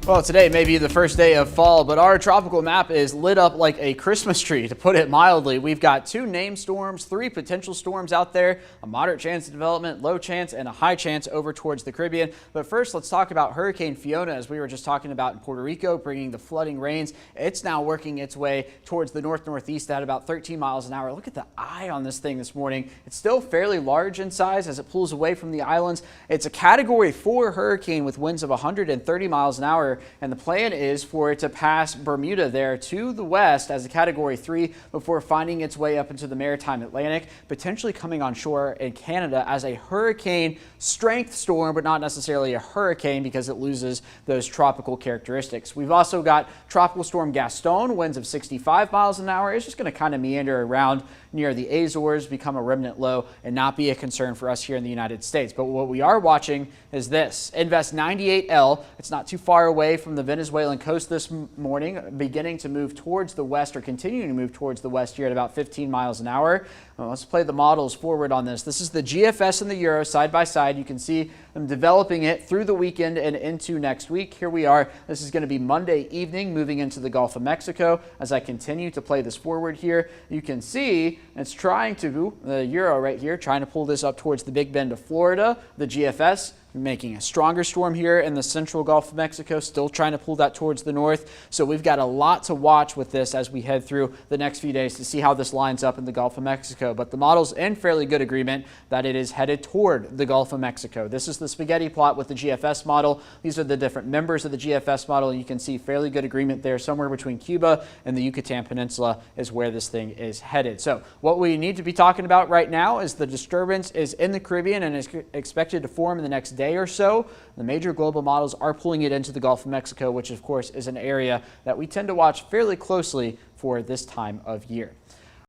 Well, today may be the first day of fall, but our tropical map is lit up like a Christmas tree, to put it mildly. We've got 2 named storms, 3 potential storms out there, a moderate chance of development, low chance, and a high chance over towards the Caribbean. But first, let's talk about Hurricane Fiona, as we were just talking about in Puerto Rico, bringing the flooding rains. It's now working its way towards the north-northeast at about 13 miles an hour. Look at the eye on this thing this morning. It's still fairly large in size as it pulls away from the islands. It's a Category 4 hurricane with winds of 130 miles an hour. And the plan is for it to pass Bermuda there to the west as a Category 3 before finding its way up into the maritime Atlantic, potentially coming on shore in Canada as a hurricane strength storm, but not necessarily a hurricane because it loses those tropical characteristics. We've also got Tropical Storm Gaston, winds of 65 miles an hour. It's just going to kind of meander around near the Azores, become a remnant low, and not be a concern for us here in the United States. But what we are watching is this. Invest 98L. It's not too far away from the Venezuelan coast this morning, beginning to move towards the west, or continuing to move towards the west here at about 15 miles an hour. Well, let's play the models forward on this. This is the GFS and the Euro side by side. You can see them developing it through the weekend and into next week. Here we are. This is going to be Monday evening, moving into the Gulf of Mexico. As I continue to play this forward here, you can see it's trying to, the Euro right here, trying to pull this up towards the Big Bend of Florida. The GFS making a stronger storm here in the central Gulf of Mexico, still trying to pull that towards the north. So we've got a lot to watch with this as we head through the next few days to see how this lines up in the Gulf of Mexico. But the model's in fairly good agreement that it is headed toward the Gulf of Mexico. This is the spaghetti plot with the GFS model. These are the different members of the GFS model. You can see fairly good agreement there. Somewhere between Cuba and the Yucatan Peninsula is where this thing is headed. So what we need to be talking about right now is the disturbance is in the Caribbean and is expected to form in the next day or so. The major global models are pulling it into the Gulf of Mexico, which of course is an area that we tend to watch fairly closely for this time of year.